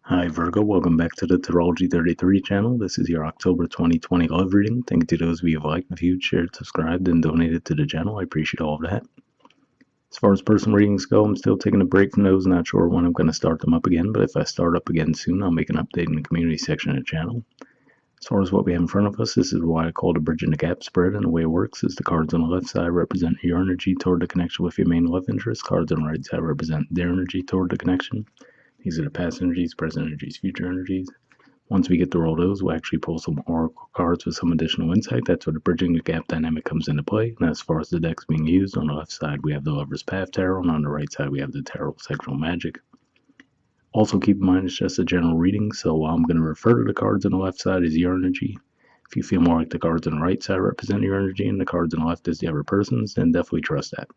Hi Virgo, welcome back to the Astrology 33 channel. This is your October 2020 love reading. Thank you to those of you who have liked, viewed, shared, subscribed, and donated to the channel. I appreciate all of that. As far as personal readings go, I'm still taking a break from those. Not sure when I'm going to start them up again, but if I start up again soon, I'll make an update in the community section of the channel. As far as what we have in front of us, this is what I call the bridging the gap spread, and the way it works is the cards on the left side represent your energy toward the connection with your main love interest. Cards on the right side represent their energy toward the connection. These are the past energies, present energies, future energies. Once we get through all those, we'll actually pull some oracle cards with some additional insight. That's where the bridging the gap dynamic comes into play. And as far as the decks being used, on the left side we have the Lover's Path Tarot, and on the right side we have the Tarot Sexual Magic. Also keep in mind it's just a general reading, so while I'm going to refer to the cards on the left side as your energy, if you feel more like the cards on the right side represent your energy and the cards on the left is the other person's, then definitely trust that.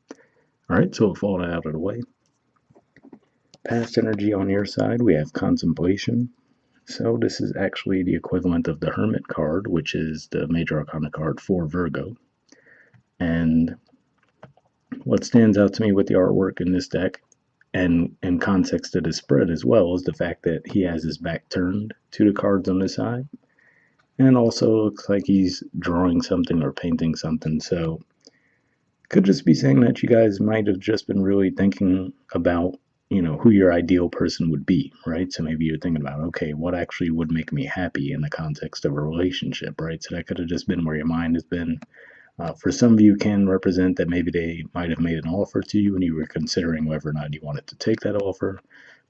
Alright, so with all that out of the way, past energy on your side, we have contemplation. So this is actually the equivalent of the Hermit card, which is the major arcana card for Virgo. And what stands out to me with the artwork in this deck, and in context to the spread as well, is the fact that he has his back turned to the cards on this side. And also looks like he's drawing something or painting something. So could just be saying that you guys might have just been really thinking about who your ideal person would be, right? So maybe you're thinking about, okay, what actually would make me happy in the context of a relationship, right? So that could have just been where your mind has been. For some of you, can represent that maybe they might have made an offer to you and you were considering whether or not you wanted to take that offer.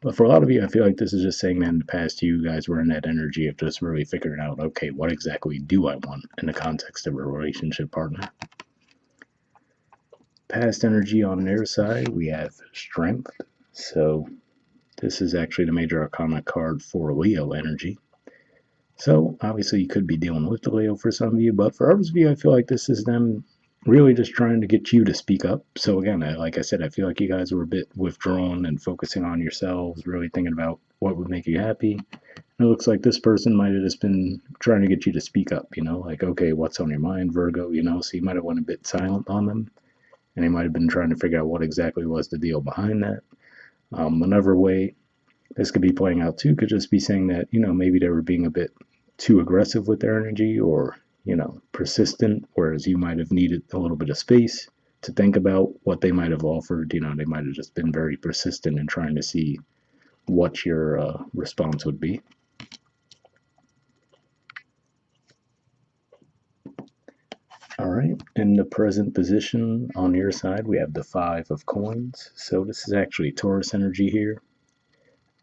But for a lot of you, I feel like this is just saying that in the past, you guys were in that energy of just really figuring out, okay, what exactly do I want in the context of a relationship partner? Past energy on their side, we have strength. So this is actually the major arcana card for Leo energy. So obviously you could be dealing with the Leo for some of you, but for others of you, I feel like this is them really just trying to get you to speak up. So again, like I said, I feel like you guys were a bit withdrawn and focusing on yourselves, really thinking about what would make you happy. And it looks like this person might have just been trying to get you to speak up, like, okay, what's on your mind, Virgo, so you might have went a bit silent on them. And they might have been trying to figure out what exactly was the deal behind that. Another way this could be playing out too could just be saying that, maybe they were being a bit too aggressive with their energy or, persistent, whereas you might have needed a little bit of space to think about what they might have offered. They might have just been very persistent in trying to see what your response would be. All right, in the present position on your side, we have the Five of Coins. So this is actually Taurus energy here.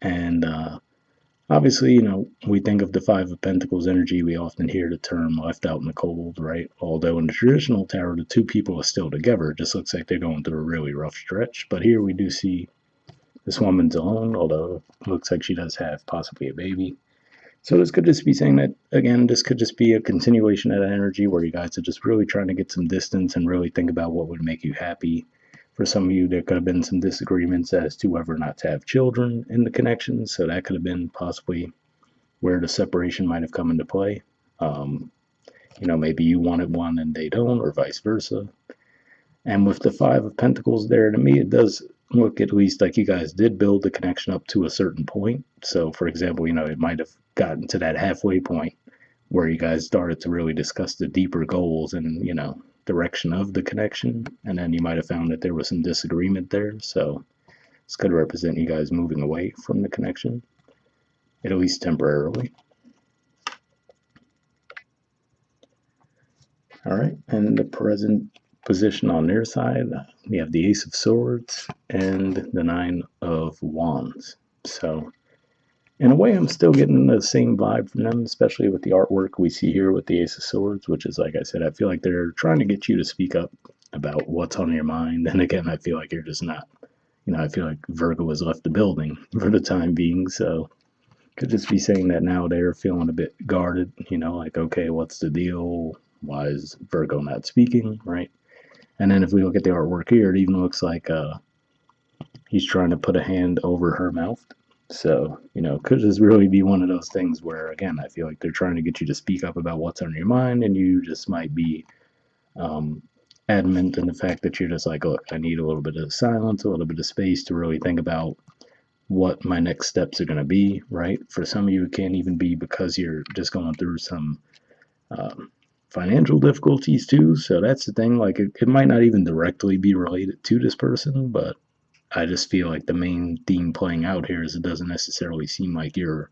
And obviously, we think of the Five of Pentacles energy, we often hear the term left out in the cold, right? Although in the traditional tarot, the two people are still together. It just looks like they're going through a really rough stretch. But here we do see this woman's alone, although it looks like she does have possibly a baby. So this could just be saying that, again, this could just be a continuation of that energy where you guys are just really trying to get some distance and really think about what would make you happy. For some of you, there could have been some disagreements as to whether or not to have children in the connection. So that could have been possibly where the separation might have come into play. Maybe you wanted one and they don't, or vice versa. And with the Five of Pentacles there, to me, it does look at least like you guys did build the connection up to a certain point. So, for example, it might have gotten to that halfway point where you guys started to really discuss the deeper goals and, direction of the connection. And then you might have found that there was some disagreement there. So, this could represent you guys moving away from the connection, at least temporarily. All right, and the present position on their side, we have the Ace of Swords and the Nine of Wands. So in a way, I'm still getting the same vibe from them, especially with the artwork we see here with the Ace of Swords, which is, like I said, I feel like they're trying to get you to speak up about what's on your mind. And again, I feel like you're just not. I feel like Virgo has left the building for the time being, so could just be saying that now they're feeling a bit guarded, like, okay, what's the deal? Why is Virgo not speaking, right? And then if we look at the artwork here, it even looks like he's trying to put a hand over her mouth. So, could just really be one of those things where, again, I feel like they're trying to get you to speak up about what's on your mind, and you just might be adamant in the fact that you're just like, look, I need a little bit of silence, a little bit of space to really think about what my next steps are going to be, right? For some of you, it can't even be because you're just going through some um, financial difficulties too. So that's the thing. Like it might not even directly be related to this person, but I just feel like the main theme playing out here is it doesn't necessarily seem like you're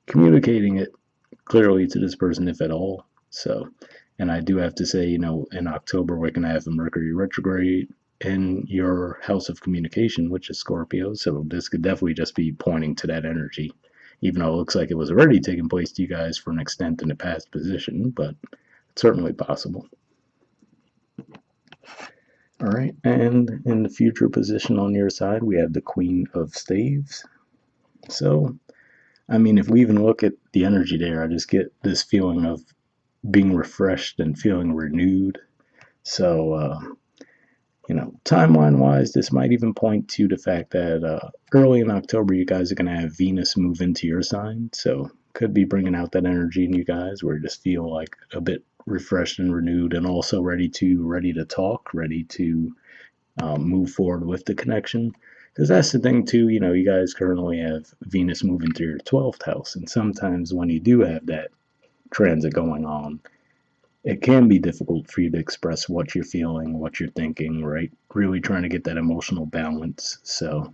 communicating it clearly to this person, if at all. So, and I do have to say, in October, we're going to have a Mercury retrograde in your house of communication, which is Scorpio. So, this could definitely just be pointing to that energy, even though it looks like it was already taking place to you guys for an extent in the past position, but it's certainly possible. All right, and in the future position on your side, we have the Queen of Staves. So, I mean, if we even look at the energy there, I just get this feeling of being refreshed and feeling renewed. So, timeline wise, this might even point to the fact that early in October, you guys are going to have Venus move into your sign. So, could be bringing out that energy in you guys where you just feel like a bit refreshed and renewed and also ready to talk, ready to move forward with the connection. Because that's the thing, too, you guys currently have Venus moving through your 12th house. And sometimes when you do have that transit going on, it can be difficult for you to express what you're feeling, what you're thinking, right? Really trying to get that emotional balance. So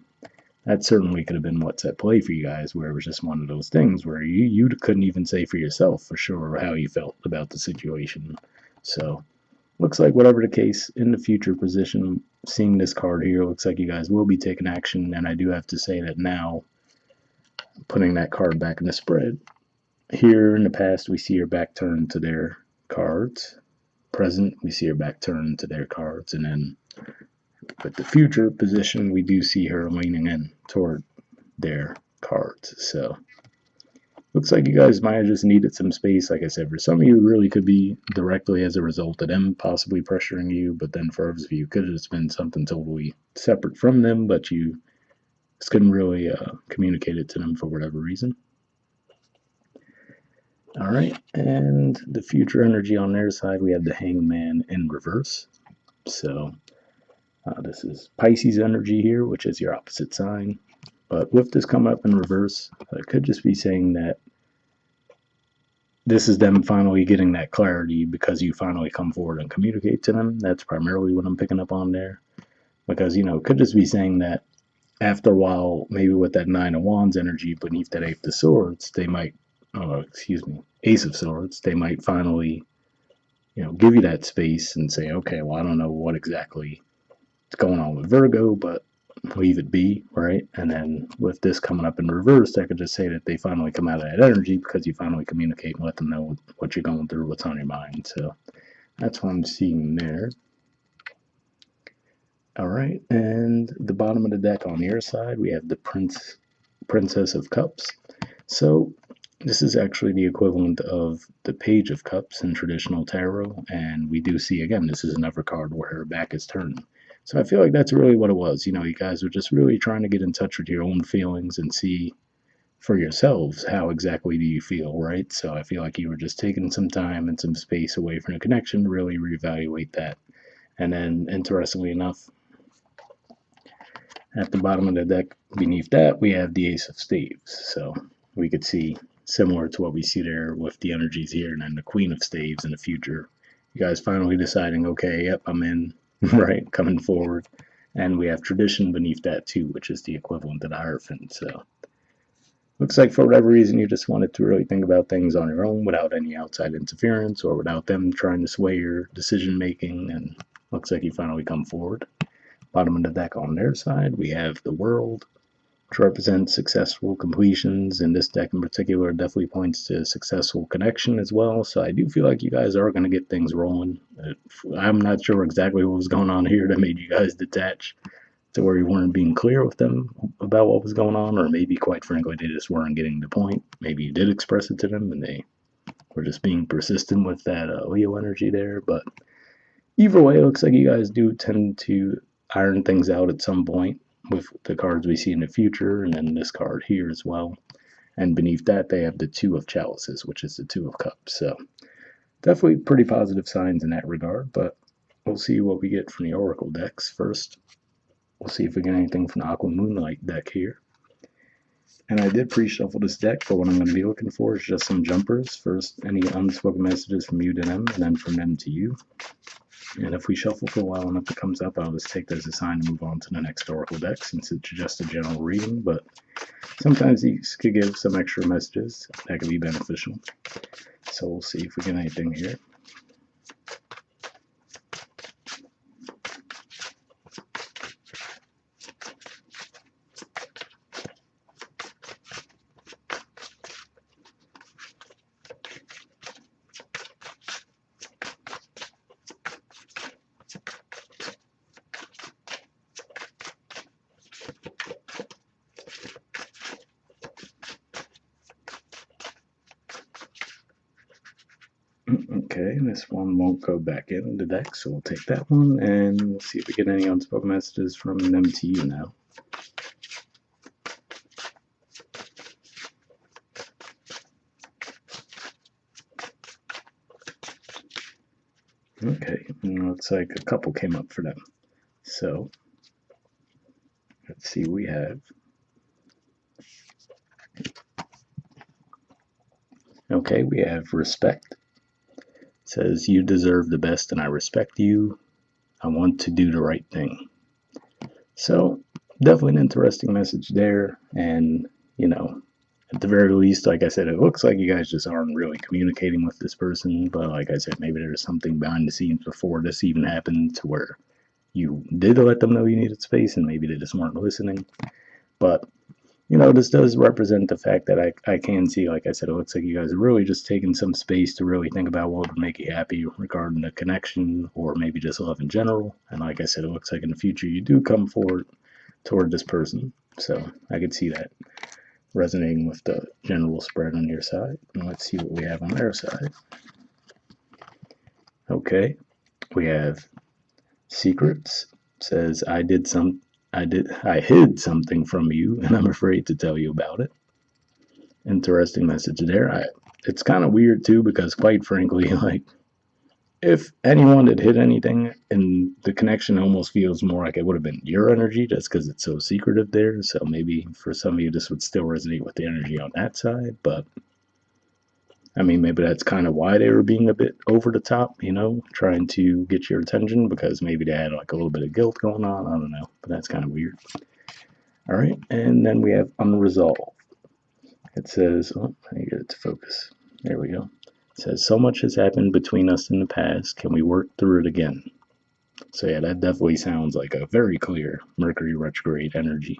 that certainly could have been what's at play for you guys, where it was just one of those things where you couldn't even say for yourself for sure how you felt about the situation. So looks like whatever the case in the future position, seeing this card here, looks like you guys will be taking action. And I do have to say that now, putting that card back in the spread, here in the past, we see her back turned to their cards. Present, we see her back turned to their cards. And then with the future position, we do see her leaning in toward their cards. So looks like you guys might have just needed some space. Like I said, for some of you, it really could be directly as a result of them possibly pressuring you. But then for others of you, it could have just been something totally separate from them, but you just couldn't really communicate it to them for whatever reason. All right, and the future energy on their side, we have the Hangman in reverse. So this is Pisces energy here, which is your opposite sign. But with this coming up in reverse, it could just be saying that this is them finally getting that clarity because you finally come forward and communicate to them. That's primarily what I'm picking up on there. Because, it could just be saying that after a while, maybe with that Nine of Wands energy beneath that Ace of Swords, they might, Ace of Swords, they might finally, give you that space and say, okay, well, I don't know what exactly is going on with Virgo, but leave it be, right? And then with this coming up in reverse, I could just say that they finally come out of that energy because you finally communicate and let them know what you're going through, what's on your mind. So that's what I'm seeing there. All right, and the bottom of the deck on your side, we have the Princess of Cups. So this is actually the equivalent of the Page of Cups in traditional tarot, and we do see, again, this is another card where her back is turned. So I feel like that's really what it was. You guys were just really trying to get in touch with your own feelings and see for yourselves how exactly do you feel, right? So I feel like you were just taking some time and some space away from the connection to really reevaluate that. And then, interestingly enough, at the bottom of the deck beneath that, we have the Ace of Staves. So we could see similar to what we see there with the energies here, and then the Queen of Staves in the future. You guys finally deciding, okay, yep, I'm in, right, coming forward. And we have tradition beneath that too, which is the equivalent of the Hierophant. So looks like for whatever reason you just wanted to really think about things on your own without any outside interference or without them trying to sway your decision making, and looks like you finally come forward. Bottom of the deck on their side, we have the World, which represents successful completions. And this deck in particular definitely points to successful connection as well. So I do feel like you guys are going to get things rolling. I'm not sure exactly what was going on here that made you guys detach to where you weren't being clear with them about what was going on, or maybe quite frankly they just weren't getting the point. Maybe you did express it to them and they were just being persistent with that Leo energy there. But either way, it looks like you guys do tend to iron things out at some point with the cards we see in the future, and then this card here as well. And beneath that, they have the Two of Chalices, which is the Two of Cups. So definitely pretty positive signs in that regard, but we'll see what we get from the Oracle decks first. We'll see if we get anything from the Aqua Moonlight deck here. And I did pre-shuffle this deck, but what I'm going to be looking for is just some jumpers. First, any unspoken messages from you to them, and then from them to you. And if we shuffle for a while and if it comes up, I'll just take that as a sign to move on to the next oracle deck, since it's just a general reading. But sometimes these could give some extra messages that could be beneficial. So we'll see if we get anything here. Okay, this one won't go back in the deck, so we'll take that one, and we'll see if we get any unspoken messages from them to you now. Okay, looks like a couple came up for them. So, let's see what we have. Okay, we have respect. It says, you deserve the best and I respect you. I want to do the right thing. So, definitely an interesting message there. And, you know, at the very least, like I said, it looks like you guys just aren't really communicating with this person. But like I said, maybe there's something behind the scenes before this even happened to where you did let them know you needed space and maybe they just weren't listening. But you know, this does represent the fact that I can see, like I said, it looks like you guys are really just taking some space to really think about what would make you happy regarding the connection or maybe just love in general. And like I said, it looks like in the future you do come forward toward this person. So I could see that resonating with the general spread on your side. And let's see what we have on their side. Okay, we have secrets. It says I hid something from you and I'm afraid to tell you about it. Interesting message there. It's kind of weird too because quite frankly, like if anyone had hit anything and the connection almost feels more like it would have been your energy just because it's so secretive there. So maybe for some of you this would still resonate with the energy on that side, but I mean maybe that's kind of why they were being a bit over the top, you know, trying to get your attention because maybe they had like a little bit of guilt going on. I don't know, but that's kind of weird. All right, and then we have unresolved. It says, oh, I get it to focus. There we go. It says, so much has happened between us in the past. Can we work through it again? So yeah, that definitely sounds like a very clear Mercury retrograde energy.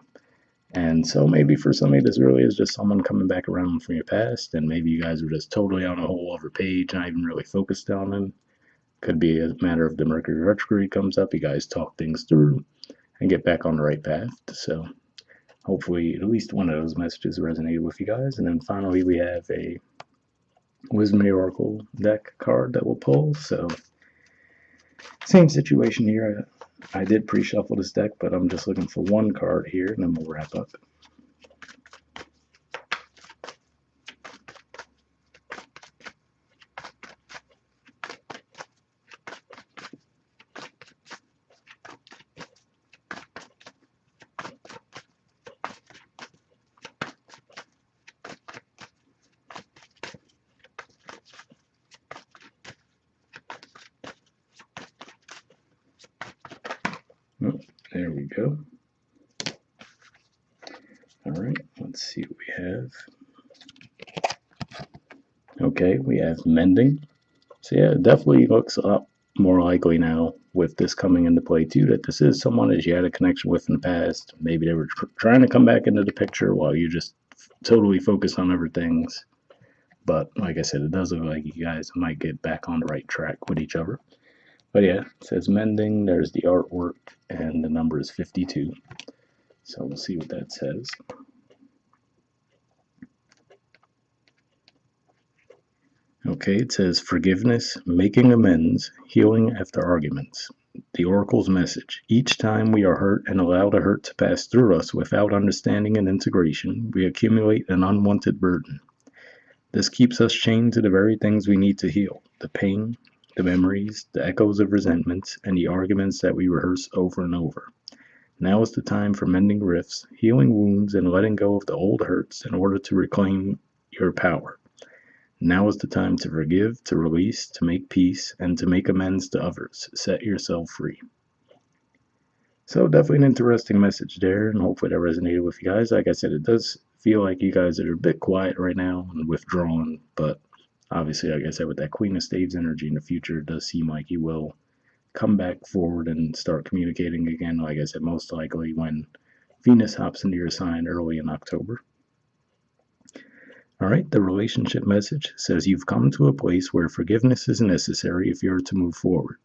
And so maybe for somebody this really is just someone coming back around from your past, and maybe you guys were just totally on a whole other page, not even really focused on them. Could be a matter of the Mercury retrograde comes up, you guys talk things through and get back on the right path. So hopefully at least one of those messages resonated with you guys. And then finally we have a Wisdom Oracle deck card that we'll pull. So same situation here. I did pre-shuffle this deck, but I'm just looking for one card here and then we'll wrap up. Oh, there we go. All right, let's see what we have. Okay, we have mending. So yeah, it definitely looks a lot more likely now with this coming into play too that this is someone that you had a connection with in the past. Maybe they were trying to come back into the picture while you just totally focus on other things. But like I said, it does look like you guys might get back on the right track with each other. But yeah, it says mending. There's the artwork, and the number is 52. So we'll see what that says. Okay, it says forgiveness, making amends, healing after arguments. The Oracle's message. Each time we are hurt and allow the hurt to pass through us without understanding and integration, we accumulate an unwanted burden. This keeps us chained to the very things we need to heal: the pain, the memories, the echoes of resentments, and the arguments that we rehearse over and over. Now is the time for mending rifts, healing wounds, and letting go of the old hurts in order to reclaim your power. Now is the time to forgive, to release, to make peace, and to make amends to others. Set yourself free. So definitely an interesting message there, and hopefully that resonated with you guys. Like I said, it does feel like you guys are a bit quiet right now and withdrawn, but obviously, like I said, with that Queen of Staves energy in the future, it does seem like you will come back forward and start communicating again. Like I said, most likely when Venus hops into your sign early in October. All right, the relationship message says you've come to a place where forgiveness is necessary if you're to move forward.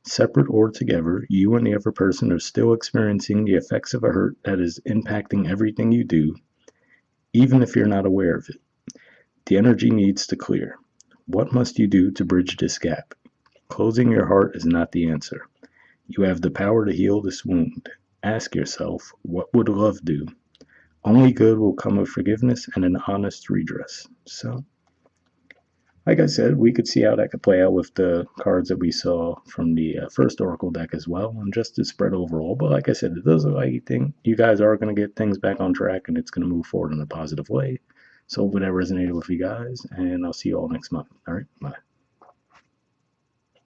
Separate or together, you and the other person are still experiencing the effects of a hurt that is impacting everything you do, even if you're not aware of it. The energy needs to clear. What must you do to bridge this gap? Closing your heart is not the answer. You have the power to heal this wound. Ask yourself, what would love do? Only good will come of forgiveness and an honest redress. So, like I said, we could see how that could play out with the cards that we saw from the first Oracle deck as well, and just the spread overall. But like I said, it does look like you think you guys are going to get things back on track, and it's going to move forward in a positive way. So hopefully that resonated with you guys, and I'll see you all next month. All right, bye.